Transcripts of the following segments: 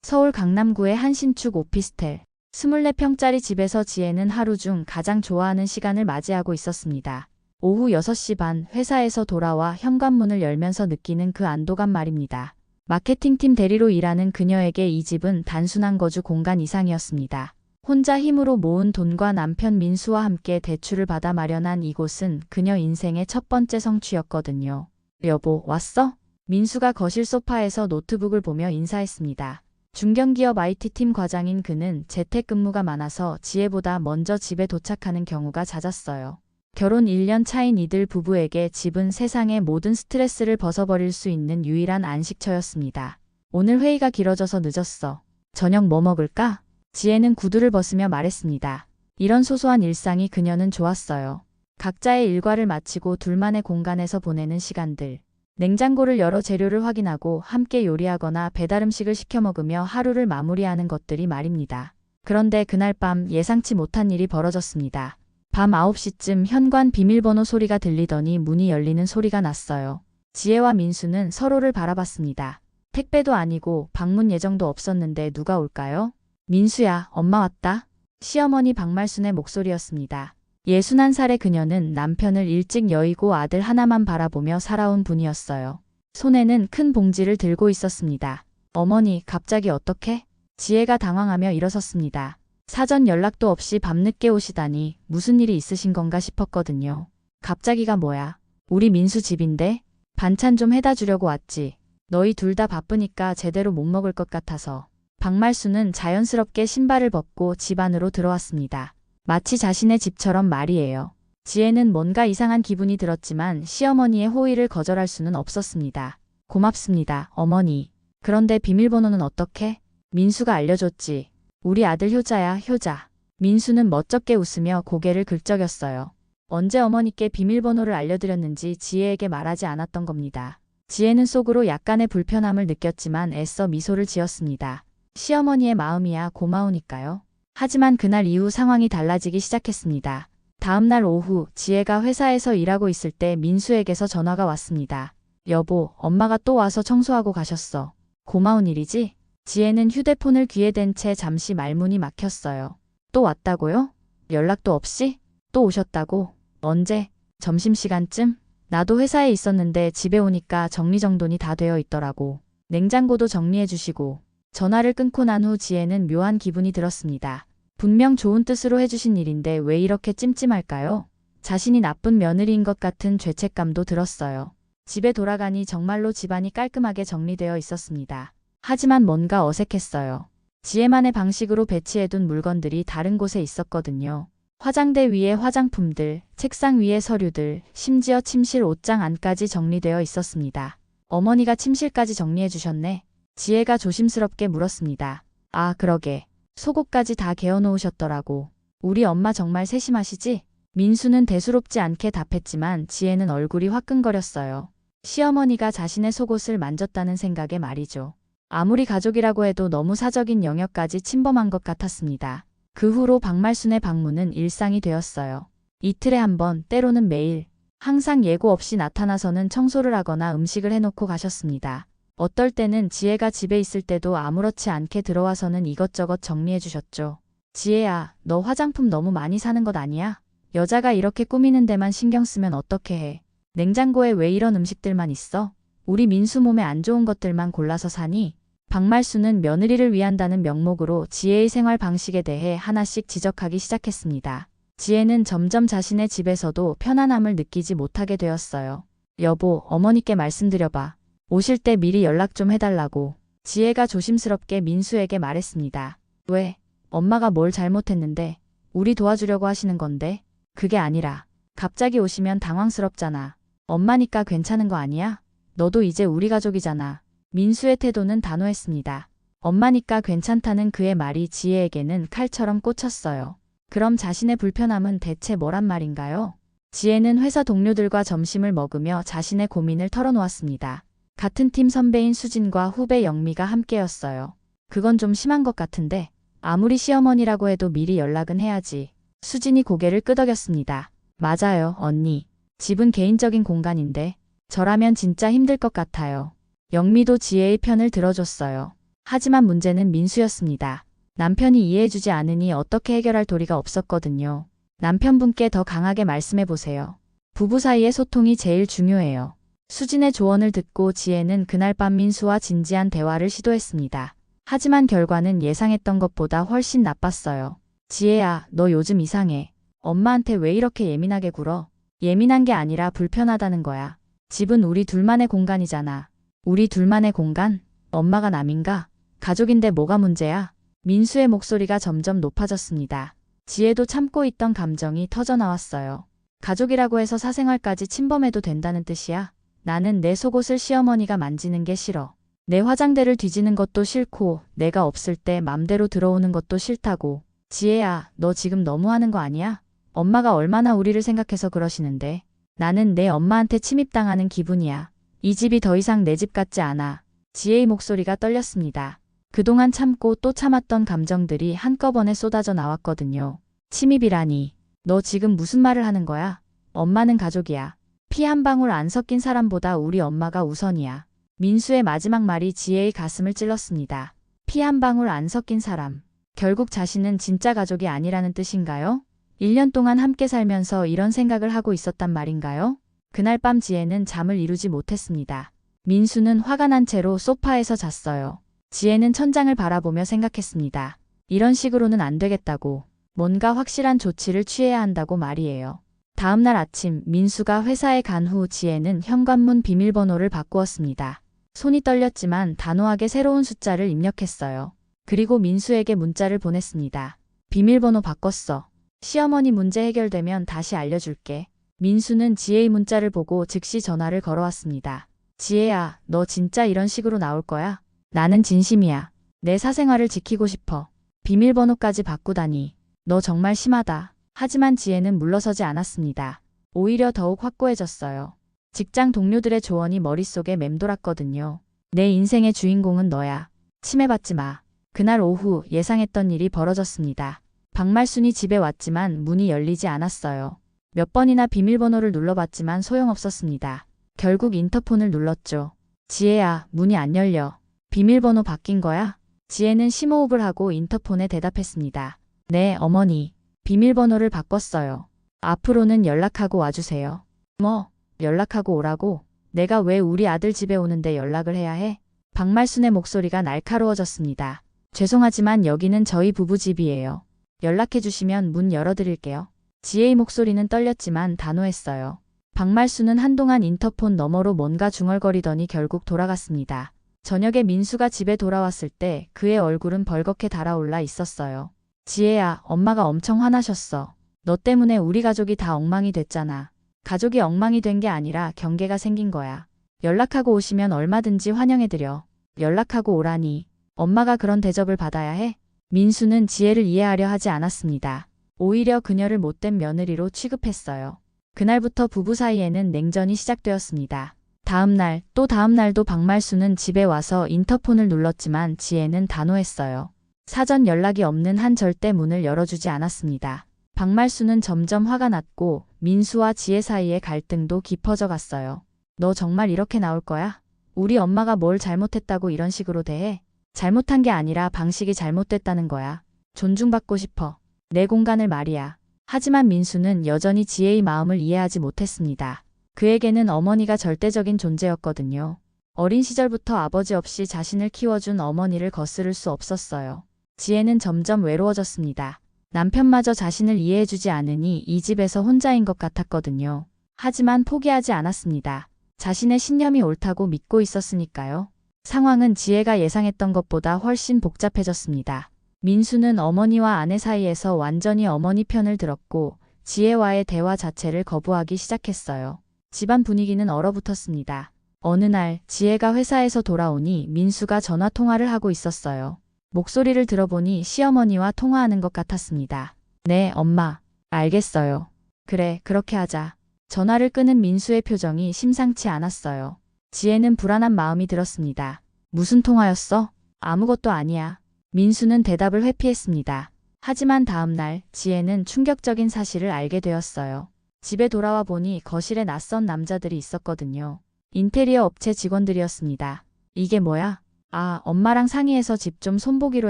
서울 강남구의 한 신축 오피스텔. 24평짜리 집에서 지혜는 하루 중 가장 좋아하는 시간을 맞이하고 있었습니다. 오후 6시 반 회사에서 돌아와 현관문을 열면서 느끼는 그 안도감 말입니다. 마케팅팀 대리로 일하는 그녀에게 이 집은 단순한 거주 공간 이상이었습니다. 혼자 힘으로 모은 돈과 남편 민수와 함께 대출을 받아 마련한 이곳은 그녀 인생의 첫 번째 성취였거든요. 여보, 왔어? 민수가 거실 소파에서 노트북을 보며 인사했습니다. 중견기업 IT팀 과장인 그는 재택근무가 많아서 지혜보다 먼저 집에 도착하는 경우가 잦았어요. 결혼 1년 차인 이들 부부에게 집은 세상의 모든 스트레스를 벗어버릴 수 있는 유일한 안식처였습니다. 오늘 회의가 길어져서 늦었어. 저녁 뭐 먹을까? 지혜는 구두를 벗으며 말했습니다. 이런 소소한 일상이 그녀는 좋았어요. 각자의 일과를 마치고 둘만의 공간에서 보내는 시간들. 냉장고를 열어 재료를 확인하고 함께 요리하거나 배달음식을 시켜 먹으며 하루를 마무리하는 것들이 말입니다. 그런데 그날 밤 예상치 못한 일이 벌어졌습니다. 밤 9시쯤 현관 비밀번호 소리가 들리더니 문이 열리는 소리가 났어요. 지혜와 민수는 서로를 바라봤습니다. 택배도 아니고 방문 예정도 없었는데 누가 올까요? 민수야, 엄마 왔다. 시어머니 박말순의 목소리였습니다. 61살의 그녀는 남편을 일찍 여의고 아들 하나만 바라보며 살아온 분이었어요. 손에는 큰 봉지를 들고 있었습니다. 어머니, 갑자기 어떻게? 지혜가 당황하며 일어섰습니다. 사전 연락도 없이 밤늦게 오시다니 무슨 일이 있으신 건가 싶었거든요. 갑자기가 뭐야? 우리 민수 집인데? 반찬 좀 해다 주려고 왔지. 너희 둘 다 바쁘니까 제대로 못 먹을 것 같아서. 박말수는 자연스럽게 신발을 벗고 집 안으로 들어왔습니다. 마치 자신의 집처럼 말이에요. 지혜는 뭔가 이상한 기분이 들었지만 시어머니의 호의를 거절할 수는 없었습니다. 고맙습니다, 어머니. 그런데 비밀번호는 어떻게? 민수가 알려줬지. 우리 아들 효자야, 효자. 민수는 멋쩍게 웃으며 고개를 긁적였어요. 언제 어머니께 비밀번호를 알려드렸는지 지혜에게 말하지 않았던 겁니다. 지혜는 속으로 약간의 불편함을 느꼈지만 애써 미소를 지었습니다. 시어머니의 마음이야 고마우니까요. 하지만 그날 이후 상황이 달라지기 시작했습니다. 다음 날 오후 지혜가 회사에서 일하고 있을 때 민수에게서 전화가 왔습니다. 여보, 엄마가 또 와서 청소하고 가셨어. 고마운 일이지? 지혜는 휴대폰을 귀에 댄 채 잠시 말문이 막혔어요. 또 왔다고요? 연락도 없이? 또 오셨다고? 언제? 점심시간쯤? 나도 회사에 있었는데 집에 오니까 정리정돈이 다 되어 있더라고. 냉장고도 정리해 주시고. 전화를 끊고 난 후 지혜는 묘한 기분이 들었습니다. 분명 좋은 뜻으로 해주신 일인데 왜 이렇게 찜찜할까요? 자신이 나쁜 며느리인 것 같은 죄책감도 들었어요. 집에 돌아가니 정말로 집안이 깔끔하게 정리되어 있었습니다. 하지만 뭔가 어색했어요. 지혜만의 방식으로 배치해둔 물건들이 다른 곳에 있었거든요. 화장대 위에 화장품들, 책상 위에 서류들, 심지어 침실 옷장 안까지 정리되어 있었습니다. 어머니가 침실까지 정리해 주셨네. 지혜가 조심스럽게 물었습니다. 아, 그러게. 속옷까지 다 개어놓으셨더라고. 우리 엄마 정말 세심하시지? 민수는 대수롭지 않게 답했지만 지혜는 얼굴이 화끈거렸어요. 시어머니가 자신의 속옷을 만졌다는 생각에 말이죠. 아무리 가족이라고 해도 너무 사적인 영역까지 침범한 것 같았습니다. 그 후로 박말순의 방문은 일상이 되었어요. 이틀에 한 번, 때로는 매일. 항상 예고 없이 나타나서는 청소를 하거나 음식을 해놓고 가셨습니다. 어떨 때는 지혜가 집에 있을 때도 아무렇지 않게 들어와서는 이것저것 정리해 주셨죠. 지혜야, 너 화장품 너무 많이 사는 것 아니야? 여자가 이렇게 꾸미는 데만 신경 쓰면 어떻게 해? 냉장고에 왜 이런 음식들만 있어? 우리 민수 몸에 안 좋은 것들만 골라서 사니? 박말수는 며느리를 위한다는 명목으로 지혜의 생활 방식에 대해 하나씩 지적하기 시작했습니다. 지혜는 점점 자신의 집에서도 편안함을 느끼지 못하게 되었어요. 여보, 어머니께 말씀드려봐. 오실 때 미리 연락 좀 해달라고. 지혜가 조심스럽게 민수에게 말했습니다. 왜? 엄마가 뭘 잘못했는데? 우리 도와주려고 하시는 건데? 그게 아니라 갑자기 오시면 당황스럽잖아. 엄마니까 괜찮은 거 아니야? 너도 이제 우리 가족이잖아. 민수의 태도는 단호했습니다. 엄마니까 괜찮다는 그의 말이 지혜에게는 칼처럼 꽂혔어요. 그럼 자신의 불편함은 대체 뭐란 말인가요? 지혜는 회사 동료들과 점심을 먹으며 자신의 고민을 털어놓았습니다. 같은 팀 선배인 수진과 후배 영미가 함께였어요. 그건 좀 심한 것 같은데 아무리 시어머니라고 해도 미리 연락은 해야지. 수진이 고개를 끄덕였습니다. 맞아요, 언니. 집은 개인적인 공간인데 저라면 진짜 힘들 것 같아요. 영미도 지혜의 편을 들어줬어요. 하지만 문제는 민수였습니다. 남편이 이해해주지 않으니 어떻게 해결할 도리가 없었거든요. 남편분께 더 강하게 말씀해보세요. 부부 사이의 소통이 제일 중요해요. 수진의 조언을 듣고 지혜는 그날 밤 민수와 진지한 대화를 시도했습니다. 하지만 결과는 예상했던 것보다 훨씬 나빴어요. 지혜야, 너 요즘 이상해. 엄마한테 왜 이렇게 예민하게 굴어? 예민한 게 아니라 불편하다는 거야. 집은 우리 둘만의 공간이잖아. 우리 둘만의 공간? 엄마가 남인가? 가족인데 뭐가 문제야? 민수의 목소리가 점점 높아졌습니다. 지혜도 참고 있던 감정이 터져나왔어요. 가족이라고 해서 사생활까지 침범해도 된다는 뜻이야? 나는 내 속옷을 시어머니가 만지는 게 싫어. 내 화장대를 뒤지는 것도 싫고 내가 없을 때 맘대로 들어오는 것도 싫다고. 지혜야, 너 지금 너무하는 거 아니야? 엄마가 얼마나 우리를 생각해서 그러시는데. 나는 내 엄마한테 침입당하는 기분이야. 이 집이 더 이상 내 집 같지 않아. 지혜의 목소리가 떨렸습니다. 그동안 참고 또 참았던 감정들이 한꺼번에 쏟아져 나왔거든요. 침입이라니. 너 지금 무슨 말을 하는 거야? 엄마는 가족이야. 피 한 방울 안 섞인 사람보다 우리 엄마가 우선이야. 민수의 마지막 말이 지혜의 가슴을 찔렀습니다. 피 한 방울 안 섞인 사람. 결국 자신은 진짜 가족이 아니라는 뜻인가요? 1년 동안 함께 살면서 이런 생각을 하고 있었단 말인가요? 그날 밤 지혜는 잠을 이루지 못했습니다. 민수는 화가 난 채로 소파에서 잤어요. 지혜는 천장을 바라보며 생각했습니다. 이런 식으로는 안 되겠다고. 뭔가 확실한 조치를 취해야 한다고 말이에요. 다음 날 아침 민수가 회사에 간 후 지혜는 현관문 비밀번호를 바꾸었습니다. 손이 떨렸지만 단호하게 새로운 숫자를 입력했어요. 그리고 민수에게 문자를 보냈습니다. 비밀번호 바꿨어. 시어머니 문제 해결되면 다시 알려줄게. 민수는 지혜의 문자를 보고 즉시 전화를 걸어왔습니다. 지혜야, 너 진짜 이런 식으로 나올 거야? 나는 진심이야. 내 사생활을 지키고 싶어. 비밀번호까지 바꾸다니. 너 정말 심하다. 하지만 지혜는 물러서지 않았습니다. 오히려 더욱 확고해졌어요. 직장 동료들의 조언이 머릿속에 맴돌았거든요. 내 인생의 주인공은 너야. 침해받지 마. 그날 오후 예상했던 일이 벌어졌습니다. 박말순이 집에 왔지만 문이 열리지 않았어요. 몇 번이나 비밀번호를 눌러봤지만 소용없었습니다. 결국 인터폰을 눌렀죠. 지혜야, 문이 안 열려. 비밀번호 바뀐 거야? 지혜는 심호흡을 하고 인터폰에 대답했습니다. 네, 어머니. 비밀번호를 바꿨어요. 앞으로는 연락하고 와주세요. 뭐, 연락하고 오라고? 내가 왜 우리 아들 집에 오는데 연락을 해야 해? 박말순의 목소리가 날카로워졌습니다. 죄송하지만 여기는 저희 부부 집이에요. 연락해주시면 문 열어드릴게요. 지혜의 목소리는 떨렸지만 단호했어요. 박말순은 한동안 인터폰 너머로 뭔가 중얼거리더니 결국 돌아갔습니다. 저녁에 민수가 집에 돌아왔을 때 그의 얼굴은 벌겋게 달아올라 있었어요. 지혜야, 엄마가 엄청 화나셨어. 너 때문에 우리 가족이 다 엉망이 됐잖아. 가족이 엉망이 된 게 아니라 경계가 생긴 거야. 연락하고 오시면 얼마든지 환영해드려. 연락하고 오라니. 엄마가 그런 대접을 받아야 해? 민수는 지혜를 이해하려 하지 않았습니다. 오히려 그녀를 못된 며느리로 취급했어요. 그날부터 부부 사이에는 냉전이 시작되었습니다. 다음 날, 또 다음 날도 박말수는 집에 와서 인터폰을 눌렀지만 지혜는 단호했어요. 사전 연락이 없는 한 절대 문을 열어주지 않았습니다. 박말수는 점점 화가 났고 민수와 지혜 사이의 갈등도 깊어져 갔어요. 너 정말 이렇게 나올 거야? 우리 엄마가 뭘 잘못했다고 이런 식으로 대해? 잘못한 게 아니라 방식이 잘못됐다는 거야. 존중받고 싶어. 내 공간을 말이야. 하지만 민수는 여전히 지혜의 마음을 이해하지 못했습니다. 그에게는 어머니가 절대적인 존재였거든요. 어린 시절부터 아버지 없이 자신을 키워준 어머니를 거스를 수 없었어요. 지혜는 점점 외로워졌습니다. 남편마저 자신을 이해해주지 않으니 이 집에서 혼자인 것 같았거든요. 하지만 포기하지 않았습니다. 자신의 신념이 옳다고 믿고 있었으니까요. 상황은 지혜가 예상했던 것보다 훨씬 복잡해졌습니다. 민수는 어머니와 아내 사이에서 완전히 어머니 편을 들었고 지혜와의 대화 자체를 거부하기 시작했어요. 집안 분위기는 얼어붙었습니다. 어느 날 지혜가 회사에서 돌아오니 민수가 전화 통화를 하고 있었어요. 목소리를 들어보니 시어머니와 통화하는 것 같았습니다. 네, 엄마. 알겠어요. 그래, 그렇게 하자. 전화를 끄는 민수의 표정이 심상치 않았어요. 지혜는 불안한 마음이 들었습니다. 무슨 통화였어? 아무것도 아니야. 민수는 대답을 회피했습니다. 하지만 다음 날 지혜는 충격적인 사실을 알게 되었어요. 집에 돌아와 보니 거실에 낯선 남자들이 있었거든요. 인테리어 업체 직원들이었습니다. 이게 뭐야? 아, 엄마랑 상의해서 집 좀 손보기로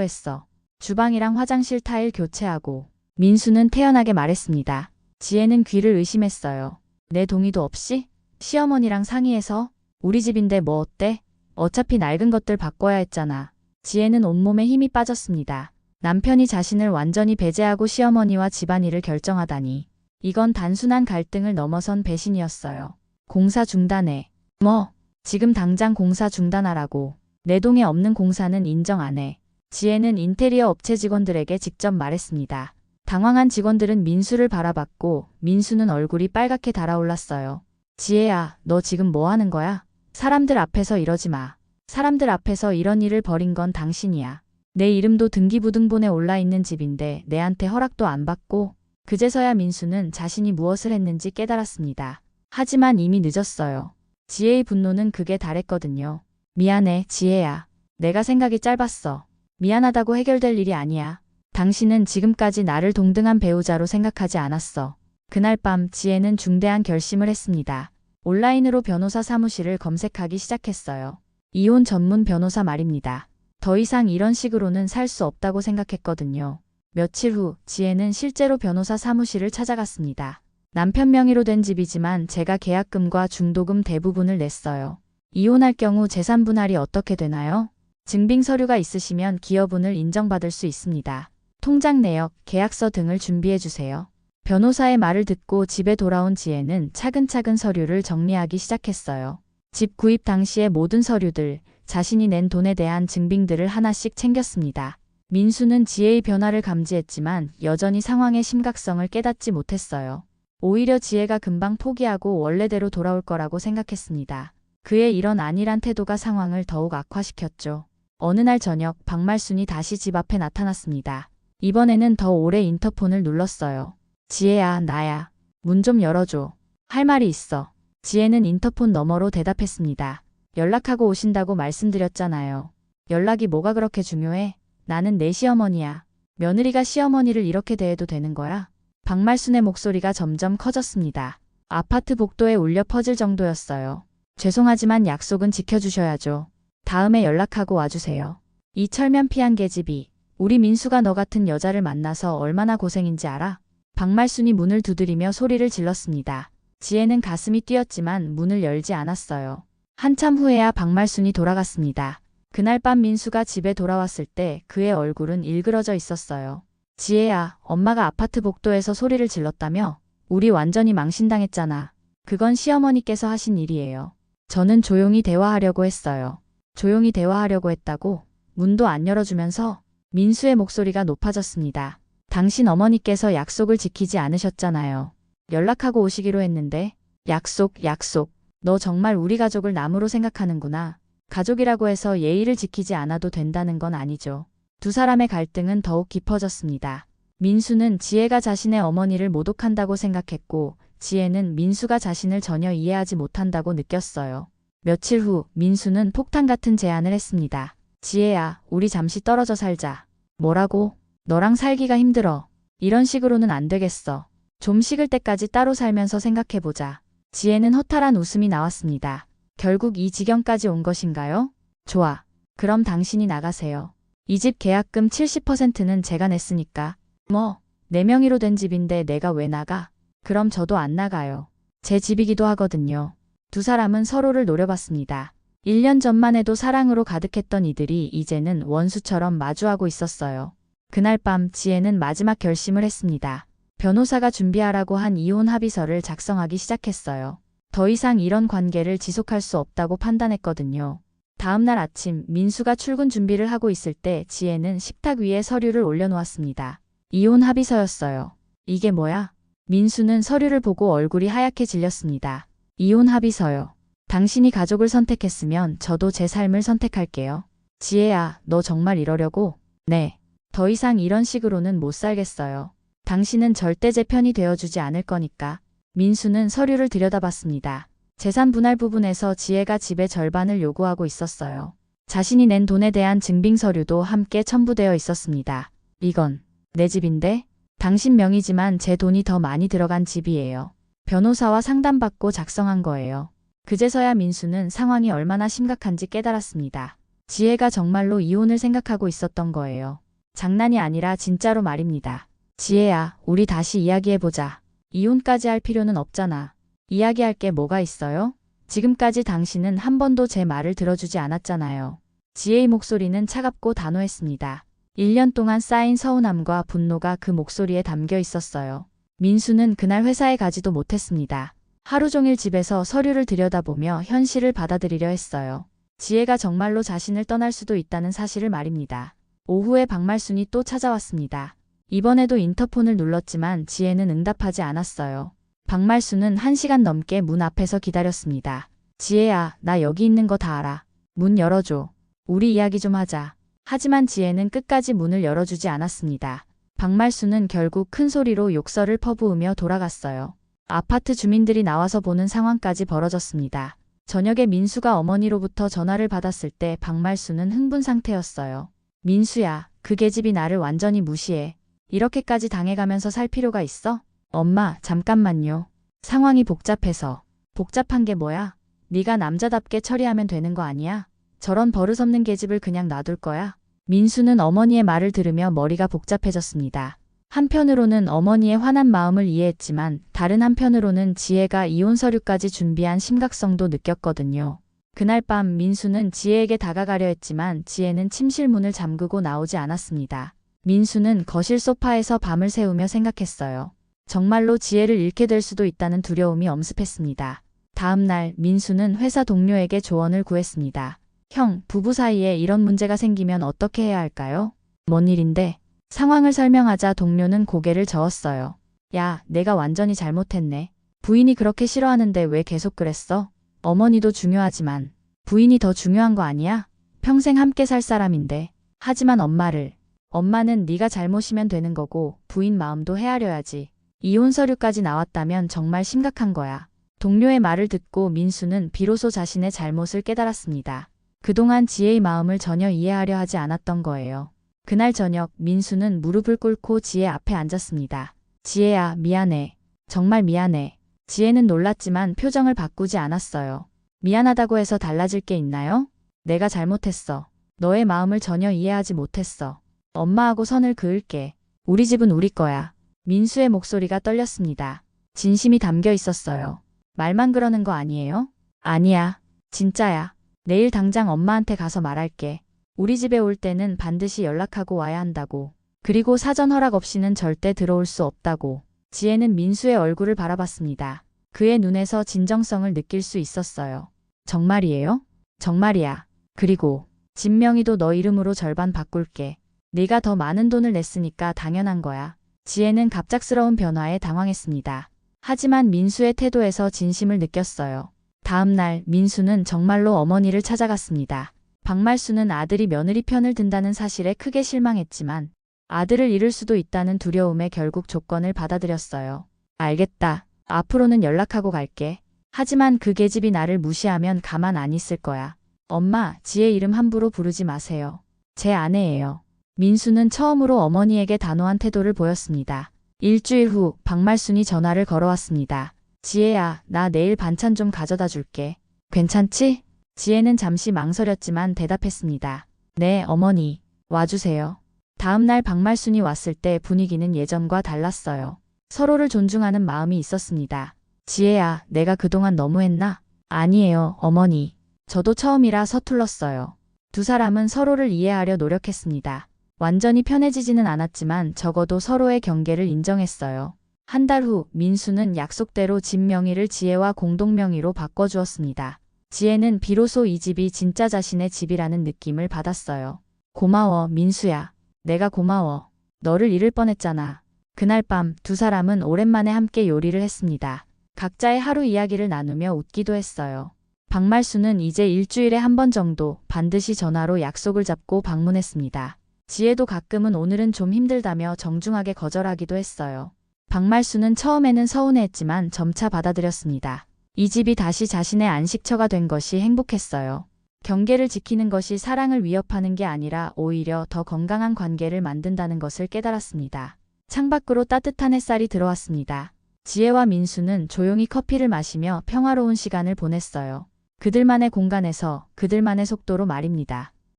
했어. 주방이랑 화장실 타일 교체하고. 민수는 태연하게 말했습니다. 지혜는 귀를 의심했어요. 내 동의도 없이? 시어머니랑 상의해서? 우리 집인데 뭐 어때? 어차피 낡은 것들 바꿔야 했잖아. 지혜는 온몸에 힘이 빠졌습니다. 남편이 자신을 완전히 배제하고 시어머니와 집안일을 결정하다니. 이건 단순한 갈등을 넘어선 배신이었어요. 공사 중단해. 뭐? 지금 당장 공사 중단하라고. 내 동에 없는 공사는 인정 안 해. 지혜는 인테리어 업체 직원들에게 직접 말했습니다. 당황한 직원들은 민수를 바라봤고 민수는 얼굴이 빨갛게 달아올랐어요. 지혜야, 너 지금 뭐 하는 거야? 사람들 앞에서 이러지 마. 사람들 앞에서 이런 일을 벌인 건 당신이야. 내 이름도 등기부등본에 올라있는 집인데 내한테 허락도 안 받고. 그제서야 민수는 자신이 무엇을 했는지 깨달았습니다. 하지만 이미 늦었어요. 지혜의 분노는 극에 달했거든요. 미안해, 지혜야. 내가 생각이 짧았어. 미안하다고 해결될 일이 아니야. 당신은 지금까지 나를 동등한 배우자로 생각하지 않았어. 그날 밤 지혜는 중대한 결심을 했습니다. 온라인으로 변호사 사무실을 검색하기 시작했어요. 이혼 전문 변호사 말입니다. 더 이상 이런 식으로는 살 수 없다고 생각했거든요. 며칠 후 지혜는 실제로 변호사 사무실을 찾아갔습니다. 남편 명의로 된 집이지만 제가 계약금과 중도금 대부분을 냈어요. 이혼할 경우 재산 분할이 어떻게 되나요? 증빙 서류가 있으시면 기여분을 인정받을 수 있습니다. 통장 내역, 계약서 등을 준비해 주세요. 변호사의 말을 듣고 집에 돌아온 지혜는 차근차근 서류를 정리하기 시작했어요. 집 구입 당시의 모든 서류들, 자신이 낸 돈에 대한 증빙들을 하나씩 챙겼습니다. 민수는 지혜의 변화를 감지했지만 여전히 상황의 심각성을 깨닫지 못했어요. 오히려 지혜가 금방 포기하고 원래대로 돌아올 거라고 생각했습니다. 그의 이런 안일한 태도가 상황을 더욱 악화시켰죠. 어느 날 저녁 박말순이 다시 집 앞에 나타났습니다. 이번에는 더 오래 인터폰을 눌렀어요. 지혜야, 나야. 문 좀 열어줘. 할 말이 있어. 지혜는 인터폰 너머로 대답했습니다. 연락하고 오신다고 말씀드렸잖아요. 연락이 뭐가 그렇게 중요해? 나는 내 시어머니야. 며느리가 시어머니를 이렇게 대해도 되는 거야? 박말순의 목소리가 점점 커졌습니다. 아파트 복도에 울려 퍼질 정도였어요. 죄송하지만 약속은 지켜주셔야죠. 다음에 연락하고 와주세요. 이 철면 피한 계집이. 우리 민수가 너 같은 여자를 만나서 얼마나 고생인지 알아? 박말순이 문을 두드리며 소리를 질렀습니다. 지혜는 가슴이 뛰었지만 문을 열지 않았어요. 한참 후에야 박말순이 돌아갔습니다. 그날 밤 민수가 집에 돌아왔을 때 그의 얼굴은 일그러져 있었어요. 지혜야, 엄마가 아파트 복도에서 소리를 질렀다며? 우리 완전히 망신당했잖아. 그건 시어머니께서 하신 일이에요. 저는 조용히 대화하려고 했어요. 조용히 대화하려고 했다고? 문도 안 열어주면서? 민수의 목소리가 높아졌습니다. 당신 어머니께서 약속을 지키지 않으셨잖아요. 연락하고 오시기로 했는데. 약속. 너 정말 우리 가족을 남으로 생각하는구나. 가족이라고 해서 예의를 지키지 않아도 된다는 건 아니죠. 두 사람의 갈등은 더욱 깊어졌습니다. 민수는 지혜가 자신의 어머니를 모독한다고 생각했고 지혜는 민수가 자신을 전혀 이해하지 못한다고 느꼈어요. 며칠 후 민수는 폭탄 같은 제안을 했습니다. 지혜야, 우리 잠시 떨어져 살자. 뭐라고? 너랑 살기가 힘들어. 이런 식으로는 안 되겠어. 좀 식을 때까지 따로 살면서 생각해보자. 지혜는 허탈한 웃음이 나왔습니다. 결국 이 지경까지 온 것인가요? 좋아. 그럼 당신이 나가세요. 이 집 계약금 70%는 제가 냈으니까. 뭐, 내 명의로 된 집인데 내가 왜 나가? 그럼 저도 안 나가요. 제 집이기도 하거든요. 두 사람은 서로를 노려봤습니다. 1년 전만 해도 사랑으로 가득했던 이들이 이제는 원수처럼 마주하고 있었어요. 그날 밤 지혜는 마지막 결심을 했습니다. 변호사가 준비하라고 한 이혼 합의서를 작성하기 시작했어요. 더 이상 이런 관계를 지속할 수 없다고 판단했거든요. 다음 날 아침 민수가 출근 준비를 하고 있을 때 지혜는 식탁 위에 서류를 올려놓았습니다. 이혼 합의서였어요. 이게 뭐야? 민수는 서류를 보고 얼굴이 하얗게 질렸습니다. 이혼 합의서요. 당신이 가족을 선택했으면 저도 제 삶을 선택할게요. 지혜야, 너 정말 이러려고? 네. 더 이상 이런 식으로는 못 살겠어요. 당신은 절대 제 편이 되어주지 않을 거니까. 민수는 서류를 들여다봤습니다. 재산 분할 부분에서 지혜가 집의 절반을 요구하고 있었어요. 자신이 낸 돈에 대한 증빙 서류도 함께 첨부되어 있었습니다. 이건 내 집인데? 당신 명의지만 제 돈이 더 많이 들어간 집이에요. 변호사와 상담받고 작성한 거예요. 그제서야 민수는 상황이 얼마나 심각한지 깨달았습니다. 지혜가 정말로 이혼을 생각하고 있었던 거예요. 장난이 아니라 진짜로 말입니다. 지혜야, 우리 다시 이야기해보자. 이혼까지 할 필요는 없잖아. 이야기할 게 뭐가 있어요? 지금까지 당신은 한 번도 제 말을 들어주지 않았잖아요. 지혜의 목소리는 차갑고 단호했습니다. 1년 동안 쌓인 서운함과 분노가 그 목소리에 담겨 있었어요. 민수는 그날 회사에 가지도 못했습니다. 하루 종일 집에서 서류를 들여다보며 현실을 받아들이려 했어요. 지혜가 정말로 자신을 떠날 수도 있다는 사실을 말입니다. 오후에 박말순이 또 찾아왔습니다. 이번에도 인터폰을 눌렀지만 지혜는 응답하지 않았어요. 박말순은 1시간 넘게 문 앞에서 기다렸습니다. 지혜야, 나 여기 있는 거 다 알아. 문 열어줘. 우리 이야기 좀 하자. 하지만 지혜는 끝까지 문을 열어주지 않았습니다. 박말순은 결국 큰 소리로 욕설을 퍼부으며 돌아갔어요. 아파트 주민들이 나와서 보는 상황까지 벌어졌습니다. 저녁에 민수가 어머니로부터 전화를 받았을 때 박말순은 흥분 상태였어요. 민수야, 그 계집이 나를 완전히 무시해. 이렇게까지 당해가면서 살 필요가 있어? 엄마, 잠깐만요. 상황이 복잡해서. 복잡한 게 뭐야? 네가 남자답게 처리하면 되는 거 아니야? 저런 버릇없는 계집을 그냥 놔둘 거야? 민수는 어머니의 말을 들으며 머리가 복잡해졌습니다. 한편으로는 어머니의 화난 마음을 이해했지만 다른 한편으로는 지혜가 이혼 서류까지 준비한 심각성도 느꼈거든요. 그날 밤 민수는 지혜에게 다가가려 했지만 지혜는 침실 문을 잠그고 나오지 않았습니다. 민수는 거실 소파에서 밤을 새우며 생각했어요. 정말로 지혜를 잃게 될 수도 있다는 두려움이 엄습했습니다. 다음 날 민수는 회사 동료에게 조언을 구했습니다. 형, 부부 사이에 이런 문제가 생기면 어떻게 해야 할까요? 뭔 일인데? 상황을 설명하자 동료는 고개를 저었어요. 야, 내가 완전히 잘못했네. 부인이 그렇게 싫어하는데 왜 계속 그랬어? 어머니도 중요하지만 부인이 더 중요한 거 아니야? 평생 함께 살 사람인데. 하지만 엄마는 네가 잘못이면 되는 거고 부인 마음도 헤아려야지. 이혼 서류까지 나왔다면 정말 심각한 거야. 동료의 말을 듣고 민수는 비로소 자신의 잘못을 깨달았습니다. 그동안 지혜의 마음을 전혀 이해하려 하지 않았던 거예요. 그날 저녁 민수는 무릎을 꿇고 지혜 앞에 앉았습니다. 지혜야, 미안해. 정말 미안해. 지혜는 놀랐지만 표정을 바꾸지 않았어요. 미안하다고 해서 달라질 게 있나요? 내가 잘못했어. 너의 마음을 전혀 이해하지 못했어. 엄마하고 선을 그을게. 우리 집은 우리 거야. 민수의 목소리가 떨렸습니다. 진심이 담겨 있었어요. 말만 그러는 거 아니에요? 아니야. 진짜야. 내일 당장 엄마한테 가서 말할게. 우리 집에 올 때는 반드시 연락하고 와야 한다고. 그리고 사전 허락 없이는 절대 들어올 수 없다고. 지혜는 민수의 얼굴을 바라봤습니다. 그의 눈에서 진정성을 느낄 수 있었어요. 정말이에요? 정말이야. 그리고 진명이도 너 이름으로 절반 바꿀게. 네가 더 많은 돈을 냈으니까 당연한 거야. 지혜는 갑작스러운 변화에 당황했습니다. 하지만 민수의 태도에서 진심을 느꼈어요. 다음 날 민수는 정말로 어머니를 찾아갔습니다. 박말수는 아들이 며느리 편을 든다는 사실에 크게 실망했지만 아들을 잃을 수도 있다는 두려움에 결국 조건을 받아들였어요. 알겠다. 앞으로는 연락하고 갈게. 하지만 그 계집이 나를 무시하면 가만 안 있을 거야. 엄마, 지혜 이름 함부로 부르지 마세요. 제 아내예요. 민수는 처음으로 어머니에게 단호한 태도를 보였습니다. 일주일 후 박말순이 전화를 걸어왔습니다. 지혜야, 나 내일 반찬 좀 가져다 줄게. 괜찮지? 지혜는 잠시 망설였지만 대답했습니다. 네, 어머니. 와주세요. 다음 날 박말순이 왔을 때 분위기는 예전과 달랐어요. 서로를 존중하는 마음이 있었습니다. 지혜야, 내가 그동안 너무했나? 아니에요, 어머니. 저도 처음이라 서툴렀어요. 두 사람은 서로를 이해하려 노력했습니다. 완전히 편해지지는 않았지만 적어도 서로의 경계를 인정했어요. 한 달 후 민수는 약속대로 집 명의를 지혜와 공동명의로 바꿔주었습니다. 지혜는 비로소 이 집이 진짜 자신의 집이라는 느낌을 받았어요. 고마워, 민수야. 내가 고마워. 너를 잃을 뻔했잖아. 그날 밤 두 사람은 오랜만에 함께 요리를 했습니다. 각자의 하루 이야기를 나누며 웃기도 했어요. 박말수는 이제 일주일에 한 번 정도 반드시 전화로 약속을 잡고 방문했습니다. 지혜도 가끔은 오늘은 좀 힘들다며 정중하게 거절하기도 했어요. 박말수는 처음에는 서운해했지만 점차 받아들였습니다. 이 집이 다시 자신의 안식처가 된 것이 행복했어요. 경계를 지키는 것이 사랑을 위협하는 게 아니라 오히려 더 건강한 관계를 만든다는 것을 깨달았습니다. 창밖으로 따뜻한 햇살이 들어왔습니다. 지혜와 민수는 조용히 커피를 마시며 평화로운 시간을 보냈어요. 그들만의 공간에서 그들만의 속도로 말입니다.